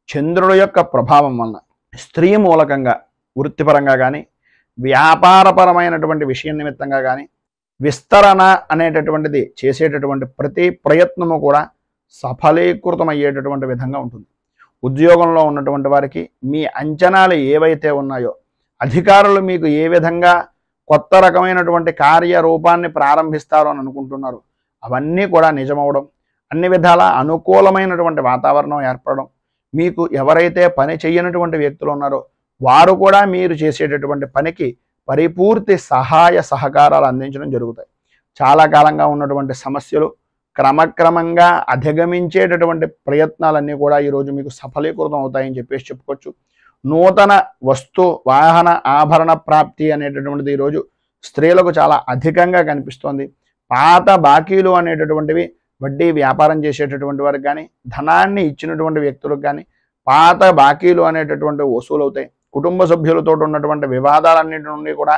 చంద్రుడి యొక్క ప్రభావం వలన స్త్రీ మూలకంగా వృత్తిపరంగా కానీ, వ్యాపారపరమైనటువంటి విషయం నిమిత్తంగా కానీ, విస్తరణ అనేటటువంటిది చేసేటటువంటి ప్రతి ప్రయత్నము కూడా సఫలీకృతమయ్యేటటువంటి విధంగా ఉంటుంది. ఉద్యోగంలో ఉన్నటువంటి వారికి మీ అంచనాలు ఏవైతే ఉన్నాయో, అధికారులు మీకు ఏ విధంగా కొత్త రకమైనటువంటి కార్యరూపాన్ని ప్రారంభిస్తారో అని అనుకుంటున్నారు, అవన్నీ కూడా నిజమవడం, అన్ని విధాలా అనుకూలమైనటువంటి వాతావరణం ఏర్పడడం, మీకు ఎవరైతే పని చేయనటువంటి వ్యక్తులు ఉన్నారో వారు కూడా మీరు చేసేటటువంటి పనికి పరిపూర్తి సహాయ సహకారాలు అందించడం జరుగుతాయి. చాలా కాలంగా ఉన్నటువంటి సమస్యలు క్రమక్రమంగా అధిగమించేటటువంటి ప్రయత్నాలన్నీ కూడా ఈరోజు మీకు సఫలీకృతం అవుతాయని చెప్పేసి చెప్పుకోవచ్చు. నూతన వస్తు వాహన ఆభరణ ప్రాప్తి అనేటటువంటిది ఈరోజు స్త్రీలకు చాలా అధికంగా కనిపిస్తోంది. పాత బాకీలు అనేటటువంటివి వడ్డీ వ్యాపారం చేసేటటువంటి వారికి కానీ, ధనాన్ని ఇచ్చినటువంటి వ్యక్తులకు కానీ పాత బాకీలు అనేటటువంటి వసూలు అవుతాయి. కుటుంబ సభ్యులతో ఉన్నటువంటి వివాదాలన్నింటి నుండి కూడా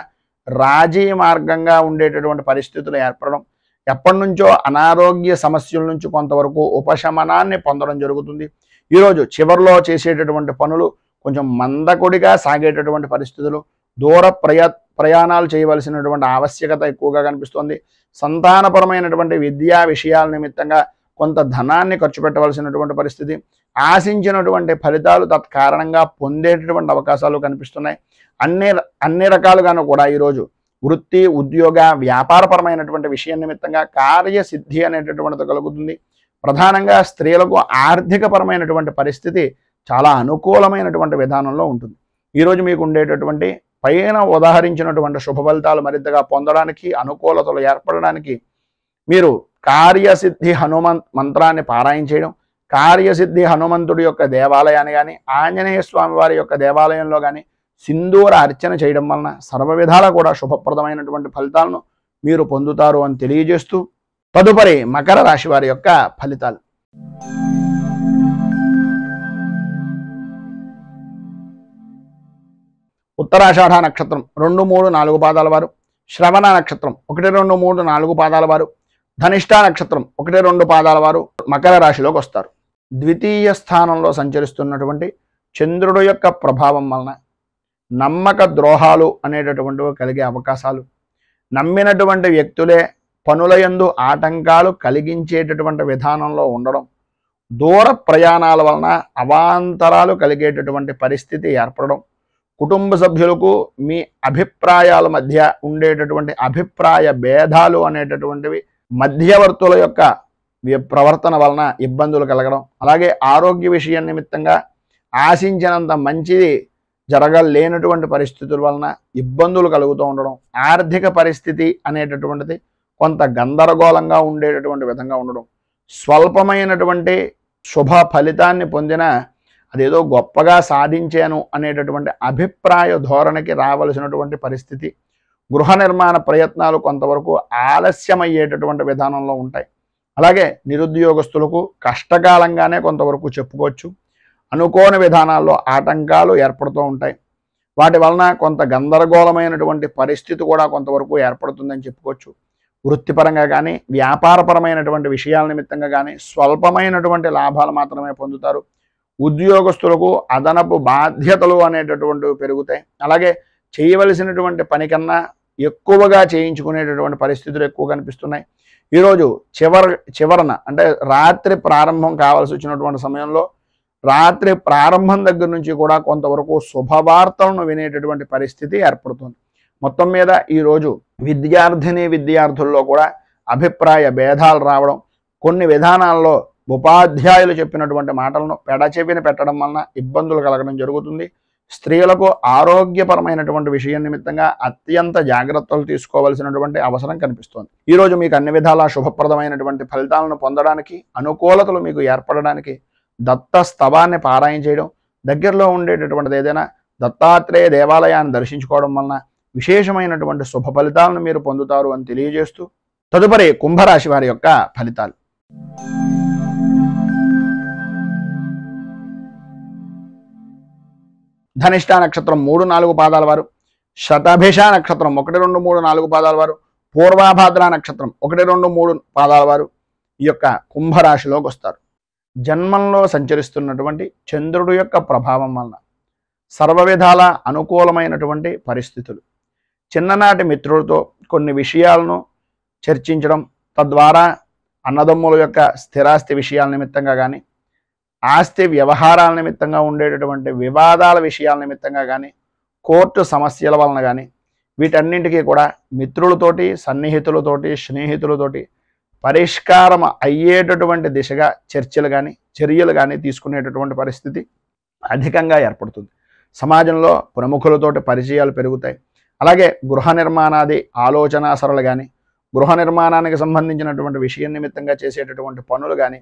రాజీ మార్గంగా ఉండేటటువంటి పరిస్థితులు ఏర్పడడం, ఎప్పటి నుంచో అనారోగ్య సమస్యల నుంచి కొంతవరకు ఉపశమనాన్ని పొందడం జరుగుతుంది. ఈరోజు చివరిలో చేసేటటువంటి పనులు కొంచెం మందకొడిగా సాగేటటువంటి పరిస్థితులు, దూర ప్రయాణాలు చేయవలసినటువంటి ఆవశ్యకత ఎక్కువగా కనిపిస్తోంది. సంతానపరమైనటువంటి విద్యా విషయాల నిమిత్తంగా కొంత ధనాన్ని ఖర్చు పెట్టవలసినటువంటి పరిస్థితి, ఆశించినటువంటి ఫలితాలు తత్కారణంగా పొందేటటువంటి అవకాశాలు కనిపిస్తున్నాయి. అన్ని రకాలుగాను కూడా ఈరోజు వృత్తి, ఉద్యోగ, వ్యాపారపరమైనటువంటి విషయం నిమిత్తంగా కార్యసిద్ధి అనేటటువంటిది కలుగుతుంది. ప్రధానంగా స్త్రీలకు ఆర్థికపరమైనటువంటి పరిస్థితి చాలా అనుకూలమైనటువంటి విధానంలో ఉంటుంది. ఈరోజు మీకు ఉండేటటువంటి పైన ఉదాహరించినటువంటి శుభ ఫలితాలు మరింతగా పొందడానికి, అనుకూలతలు ఏర్పడడానికి మీరు కార్యసిద్ధి మంత్రాన్ని పారాయణ చేయడం, కార్యసిద్ధి హనుమంతుడి యొక్క దేవాలయాన్ని కానీ, ఆంజనేయ స్వామి వారి యొక్క దేవాలయంలో కానీ సింధూర అర్చన చేయడం వలన సర్వ విధాలా కూడా శుభప్రదమైనటువంటి ఫలితాలను మీరు పొందుతారు అని తెలియజేస్తూ, తదుపరి మకర రాశి వారి యొక్క ఫలితాలు. ఉత్తరాషాఢ నక్షత్రం 2, 3, 4 పాదాల వారు, శ్రవణ నక్షత్రం 1, 2, 3, 4 పాదాల వారు, ధనిష్ఠా నక్షత్రం 1, 2 పాదాల వారు మకర రాశిలోకి వస్తారు. ద్వితీయ స్థానంలో సంచరిస్తున్నటువంటి చంద్రుడు యొక్క ప్రభావం వలన నమ్మక ద్రోహాలు అనేటటువంటివి కలిగే అవకాశాలు, నమ్మినటువంటి వ్యక్తులే పనులయందు ఆటంకాలు కలిగించేటటువంటి విధానంలో ఉండడం, దూర ప్రయాణాల వలన అవాంతరాలు కలిగేటటువంటి పరిస్థితి ఏర్పడడం, కుటుంబ సభ్యులకు మీ అభిప్రాయాల మధ్య ఉండేటటువంటి అభిప్రాయ భేదాలు అనేటటువంటివి, మధ్యవర్తుల యొక్క ప్రవర్తన వలన ఇబ్బందులు కలగడం, అలాగే ఆరోగ్య విషయం నిమిత్తంగా ఆశించినంత మంచిది జరగలేనటువంటి పరిస్థితుల వలన ఇబ్బందులు కలుగుతూ ఉండడం, ఆర్థిక పరిస్థితి అనేటటువంటిది కొంత గందరగోళంగా ఉండేటటువంటి విధంగా ఉండడం, స్వల్పమైనటువంటి శుభ ఫలితాన్ని పొందిన అదేదో గొప్పగా సాధించాను అనేటటువంటి అభిప్రాయ ధోరణికి రావలసినటువంటి పరిస్థితి, గృహ నిర్మాణ ప్రయత్నాలు కొంతవరకు ఆలస్యమయ్యేటటువంటి విధానంలో ఉంటాయి. అలాగే నిరుద్యోగస్తులకు కష్టకాలంగానే కొంతవరకు చెప్పుకోవచ్చు. అనుకోని విధానాల్లో ఆటంకాలు ఏర్పడుతూ ఉంటాయి. వాటి వలన కొంత గందరగోళమైనటువంటి పరిస్థితి కూడా కొంతవరకు ఏర్పడుతుందని చెప్పుకోవచ్చు. వృత్తిపరంగా కానీ, వ్యాపారపరమైనటువంటి విషయాల నిమిత్తంగా కానీ స్వల్పమైనటువంటి లాభాలు మాత్రమే పొందుతారు. ఉద్యోగస్తులకు అదనపు బాధ్యతలు అనేటటువంటివి పెరుగుతాయి. అలాగే చేయవలసినటువంటి పని కన్నా ఎక్కువగా చేయించుకునేటటువంటి పరిస్థితులు ఎక్కువ కనిపిస్తున్నాయి. ఈరోజు చివరన అంటే రాత్రి ప్రారంభం కావాల్సి వచ్చినటువంటి సమయంలో రాత్రి ప్రారంభం దగ్గర నుంచి కూడా కొంతవరకు శుభవార్తలను వినేటటువంటి పరిస్థితి ఏర్పడుతుంది. మొత్తం మీద ఈరోజు విద్యార్థుల్లో కూడా అభిప్రాయ భేదాలు రావడం, కొన్ని విధానాల్లో ఉపాధ్యాయులు చెప్పినటువంటి మాటలను పెడచెవిన పెట్టడం వలన ఇబ్బందులు కలగడం జరుగుతుంది. స్త్రీలకు ఆరోగ్యపరమైనటువంటి విషయం నిమిత్తంగా అత్యంత జాగ్రత్తలు తీసుకోవాల్సినటువంటి అవసరం కనిపిస్తోంది. ఈరోజు మీకు అన్ని విధాలా శుభప్రదమైనటువంటి ఫలితాలను పొందడానికి, అనుకూలతలు మీకు ఏర్పడడానికి దత్త స్తవాన్ని పారాయణ చేయడం, దగ్గరలో ఉండేటటువంటిది ఏదైనా దత్తాత్రేయ దేవాలయాన్ని దర్శించుకోవడం వలన విశేషమైనటువంటి శుభ ఫలితాలను మీరు పొందుతారు అని తెలియజేస్తూ, తదుపరి కుంభరాశి వారి యొక్క ఫలితాలు. ధనిష్ట నక్షత్రం 3-4 పాదాల వారు, శతభిష నక్షత్రం 1, 2, 3, 4 పాదాల వారు, పూర్వభాద్ర నక్షత్రం 1, 2, 3 పాదాల వారు ఈ యొక్క కుంభరాశిలోకి వస్తారు. జన్మంలో సంచరిస్తున్నటువంటి చంద్రుడు యొక్క ప్రభావం వలన సర్వ విధాల అనుకూలమైనటువంటి పరిస్థితులు, చిన్ననాటి మిత్రులతో కొన్ని విషయాలను చర్చించడం, తద్వారా అన్నదమ్ముల యొక్క స్థిరాస్తి విషయాల నిమిత్తంగా కానీ, ఆస్తి వ్యవహారాల నిమిత్తంగా ఉండేటటువంటి వివాదాల విషయాల నిమిత్తంగా కానీ, కోర్టు సమస్యల వలన కానీ, వీటన్నింటికీ కూడా మిత్రులతోటి, సన్నిహితులతోటి, స్నేహితులతోటి పరిష్కారం అయ్యేటటువంటి దిశగా చర్యలు కానీ తీసుకునేటటువంటి పరిస్థితి అధికంగా ఏర్పడుతుంది. సమాజంలో ప్రముఖులతోటి పరిచయాలు పెరుగుతాయి. అలాగే గృహ నిర్మాణాది ఆలోచనాసరలు కానీ, గృహ నిర్మాణానికి సంబంధించినటువంటి విషయం నిమిత్తంగా చేసేటటువంటి పనులు కానీ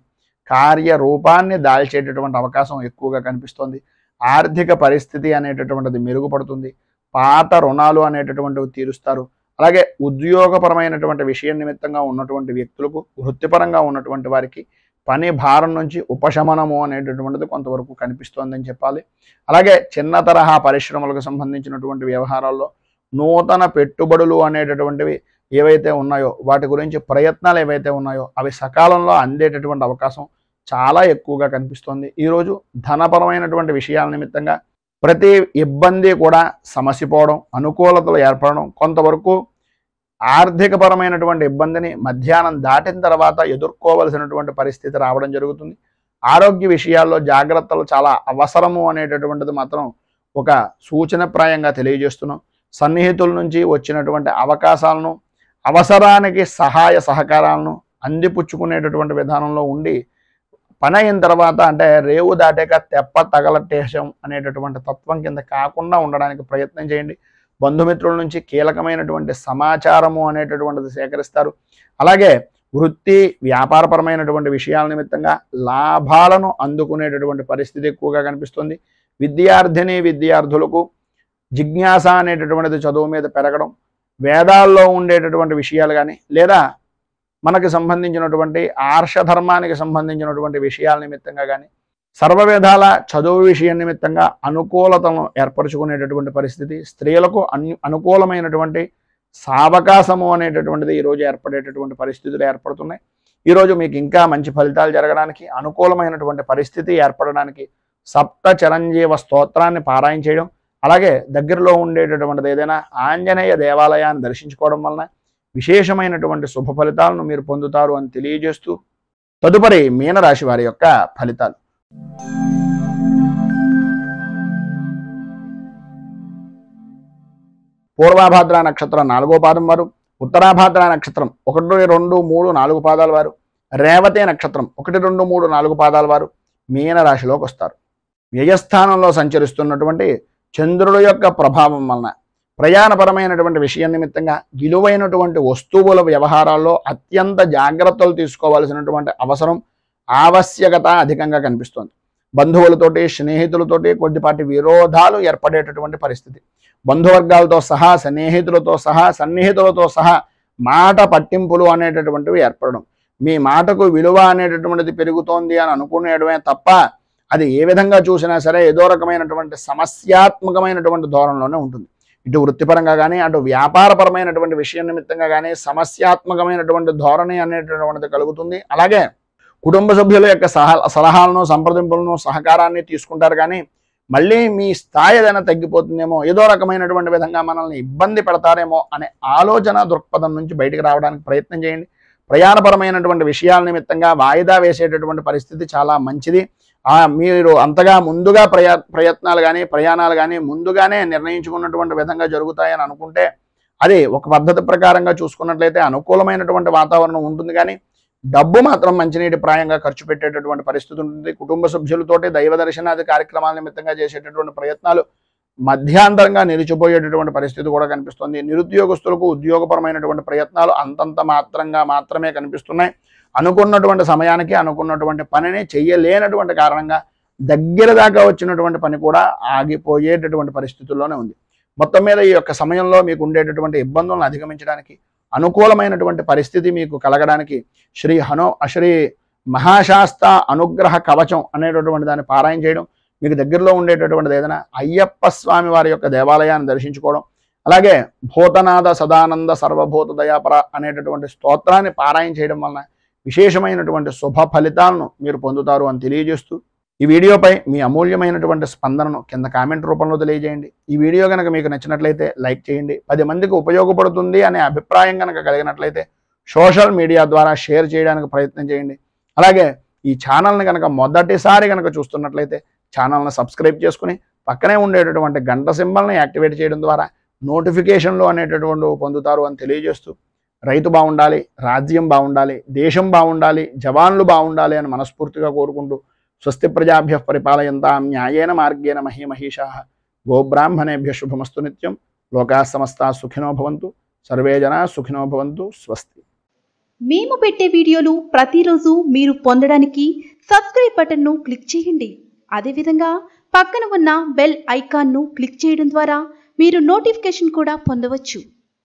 కార్యరూపాన్ని దాల్చేటటువంటి అవకాశం ఎక్కువగా కనిపిస్తోంది. ఆర్థిక పరిస్థితి అనేటటువంటిది మెరుగుపడుతుంది. పాత రుణాలు అనేటటువంటివి తీరుస్తారు. అలాగే ఉద్యోగపరమైనటువంటి విషయం నిమిత్తంగా ఉన్నటువంటి వ్యక్తులకు, వృత్తిపరంగా ఉన్నటువంటి వారికి పని భారం నుంచి ఉపశమనము అనేటటువంటిది కొంతవరకు కనిపిస్తోందని చెప్పాలి. అలాగే చిన్న తరహా పరిశ్రమలకు సంబంధించినటువంటి వ్యవహారాల్లో నూతన పెట్టుబడులు అనేటటువంటివి ఏవైతే ఉన్నాయో, వాటి గురించి ప్రయత్నాలు ఏవైతే ఉన్నాయో అవి సకాలంలో అందేటటువంటి అవకాశం చాలా ఎక్కువగా కనిపిస్తోంది. ఈరోజు ధనపరమైనటువంటి విషయాల నిమిత్తంగా ప్రతి ఇబ్బంది కూడా సమసిపోవడం, అనుకూలతలు ఏర్పడడం, కొంతవరకు ఆర్థికపరమైనటువంటి ఇబ్బందిని మధ్యాహ్నం దాటిన తర్వాత ఎదుర్కోవలసినటువంటి పరిస్థితి రావడం జరుగుతుంది. ఆరోగ్య విషయాల్లో జాగ్రత్తలు చాలా అవసరము అనేటటువంటిది మాత్రం ఒక సూచనప్రాయంగా తెలియజేస్తున్నాం. సన్నిహితుల నుంచి వచ్చినటువంటి అవకాశాలను, అవసరానికి సహాయ సహకారాలను అందిపుచ్చుకునేటటువంటి విధానంలో ఉండి, పని అయిన తర్వాత అంటే రేవు దాటాక తెప్ప తగలటేశం అనేటటువంటి తత్వం కింద కాకుండా ఉండడానికి ప్రయత్నం చేయండి. బంధుమిత్రుల నుంచి కీలకమైనటువంటి సమాచారము అనేటటువంటిది సేకరిస్తారు. అలాగే వృత్తి వ్యాపారపరమైనటువంటి విషయాల నిమిత్తంగా లాభాలను అందుకునేటటువంటి పరిస్థితి ఎక్కువగా కనిపిస్తుంది. విద్యార్థులకు జిజ్ఞాస అనేటటువంటిది చదువు మీద పెరగడం, వేదాల్లో ఉండేటటువంటి విషయాలు కానీ, లేదా మనకు సంబంధించినటువంటి ఆర్షధర్మానికి సంబంధించినటువంటి విషయాల నిమిత్తంగా కానీ, సర్వవేదాల చదువు విషయం నిమిత్తంగా అనుకూలతను ఏర్పరచుకునేటటువంటి పరిస్థితి, స్త్రీలకు అనుకూలమైనటువంటి సావకాశము అనేటటువంటిది ఈరోజు ఏర్పడేటటువంటి పరిస్థితులు ఏర్పడుతున్నాయి. ఈరోజు మీకు ఇంకా మంచి ఫలితాలు జరగడానికి, అనుకూలమైనటువంటి పరిస్థితి ఏర్పడడానికి సప్త చిరంజీవ స్తోత్రాన్ని పారాయణ చేయడం, అలాగే దగ్గరలో ఉండేటటువంటిది ఏదైనా ఆంజనేయ దేవాలయాన్ని దర్శించుకోవడం వలన విశేషమైనటువంటి శుభ ఫలితాలను మీరు పొందుతారు అని తెలియజేస్తూ, తదుపరి మీనరాశి వారి యొక్క ఫలితాలు. పూర్వభాద్ర నక్షత్రం 4వ పాదం వారు, ఉత్తరాభాద్ర నక్షత్రం 1, 2, 3, 4 పాదాల వారు, రేవతి నక్షత్రం 1, 2, 3, 4 పాదాల వారు మీనరాశిలోకి వస్తారు. వ్యయస్థానంలో సంచరిస్తున్నటువంటి చంద్రుడు యొక్క ప్రభావం వలన ప్రయాణపరమైనటువంటి విషయం నిమిత్తంగా విలువైనటువంటి వస్తువుల వ్యవహారాల్లో అత్యంత జాగ్రత్తలు తీసుకోవాల్సినటువంటి అవసరం, ఆవశ్యకత అధికంగా కనిపిస్తోంది. బంధువులతోటి, స్నేహితులతోటి కొద్దిపాటి విరోధాలు ఏర్పడేటటువంటి పరిస్థితి, బంధువర్గాలతో సహా, స్నేహితులతో సహా, సన్నిహితులతో సహా మాట పట్టింపులు అనేటటువంటివి ఏర్పడడం, మీ మాటకు విలువ అనేటటువంటిది పెరుగుతోంది అని అనుకునేయడమే తప్ప అది ఏ విధంగా చూసినా సరే ఏదో రకమైనటువంటి సమస్యాత్మకమైనటువంటి ధోరణిలోనే ఉంటుంది. ఇటు వృత్తిపరంగా కానీ, అటు వ్యాపారపరమైనటువంటి విషయం నిమిత్తంగా కానీ సమస్యాత్మకమైనటువంటి ధోరణి అనేటటువంటిది కలుగుతుంది. అలాగే కుటుంబ సభ్యుల యొక్క సలహాలను, సంప్రదింపులను, సహకారాన్ని తీసుకుంటారు. కానీ మళ్ళీ మీ స్థాయి ఏదైనా తగ్గిపోతుందేమో, ఏదో రకమైనటువంటి విధంగా మనల్ని ఇబ్బంది పెడతారేమో అనే ఆలోచన దృక్పథం నుంచి బయటకు రావడానికి ప్రయత్నం చేయండి. ప్రయాణపరమైనటువంటి విషయాల నిమిత్తంగా వాయిదా వేసేటటువంటి పరిస్థితి చాలా మంచిది. మీరు అంతగా ముందుగా ప్రయత్నాలు కానీ, ప్రయాణాలు కానీ ముందుగానే నిర్ణయించుకున్నటువంటి విధంగా జరుగుతాయని అనుకుంటే అది ఒక పద్ధతి ప్రకారంగా చూసుకున్నట్లయితే అనుకూలమైనటువంటి వాతావరణం ఉంటుంది. కానీ డబ్బు మాత్రం మంచినీటి ప్రాయంగా ఖర్చు పెట్టేటటువంటి పరిస్థితి ఉంటుంది. కుటుంబ సభ్యులతోటి దైవ దర్శనాది కార్యక్రమాల నిమిత్తంగా చేసేటటువంటి ప్రయత్నాలు మధ్యాంతరంగా నిలిచిపోయేటటువంటి పరిస్థితి కూడా కనిపిస్తుంది. నిరుద్యోగస్తులకు ఉద్యోగపరమైనటువంటి ప్రయత్నాలు అంతంత మాత్రమే కనిపిస్తున్నాయి. అనుకున్నటువంటి సమయానికి అనుకున్నటువంటి పనిని చెయ్యలేనటువంటి కారణంగా దగ్గర దాకా వచ్చినటువంటి పని కూడా ఆగిపోయేటటువంటి పరిస్థితుల్లోనే ఉంది. మొత్తం మీద ఈ యొక్క సమయంలో మీకు ఉండేటటువంటి ఇబ్బందులను అధిగమించడానికి, అనుకూలమైనటువంటి పరిస్థితి మీకు కలగడానికి శ్రీ మహాశాస్త అనుగ్రహ కవచం అనేటటువంటి దాన్ని పారాయణ చేయడం, మీకు దగ్గరలో ఉండేటటువంటిది ఏదైనా అయ్యప్ప స్వామి వారి యొక్క దేవాలయాన్ని దర్శించుకోవడం, అలాగే భూతనాథ సదానంద సర్వభూత దయాపర అనేటటువంటి స్తోత్రాన్ని పారాయణ చేయడం వలన విశేషమైనటువంటి శుభ ఫలితాలను మీరు పొందుతారు అని తెలియజేస్తూ, ఈ వీడియోపై మీ అమూల్యమైనటువంటి స్పందనను కింద కామెంట్ రూపంలో తెలియజేయండి. ఈ వీడియో కనుక మీకు నచ్చినట్లయితే లైక్ చేయండి. 10 మందికి ఉపయోగపడుతుంది అనే అభిప్రాయం కనుక కలిగినట్లయితే సోషల్ మీడియా ద్వారా షేర్ చేయడానికి ప్రయత్నం చేయండి. అలాగే ఈ ఛానల్ని కనుక మొదటిసారి కనుక చూస్తున్నట్లయితే ఛానల్ని సబ్స్క్రైబ్ చేసుకుని పక్కనే ఉండేటటువంటి గంట సింబల్ని యాక్టివేట్ చేయడం ద్వారా నోటిఫికేషన్లు అనేటటువంటి పొందుతారు అని తెలియజేస్తూ, రైతు బాగుండాలి, రాజ్యం బాగుండాలి, దేశం బాగుండాలి, జవాన్లు బాగుండాలి అని మనస్ఫూర్తిగా కోరుకుంటూ, స్వస్తి ప్రజాభ్యః పరిపాలయంతాం న్యాయేన మార్గేణ మహీమహీషాః గోబ్రాహ్మణేభ్య శుభమస్తు నిత్యం. లోకాః సమస్తాః సుఖినో భవంతు. సర్వే జనాః సుఖినో భవంతు. స్వస్తి. మేము పెట్టే వీడియోలు ప్రతిరోజు మీరు పొందడానికి సబ్స్క్రైబ్ బటన్ను క్లిక్ చేయండి. అదేవిధంగా పక్కన ఉన్న బెల్ ఐకాన్ను క్లిక్ చేయడం ద్వారా మీరు నోటిఫికేషన్ కూడా పొందవచ్చు.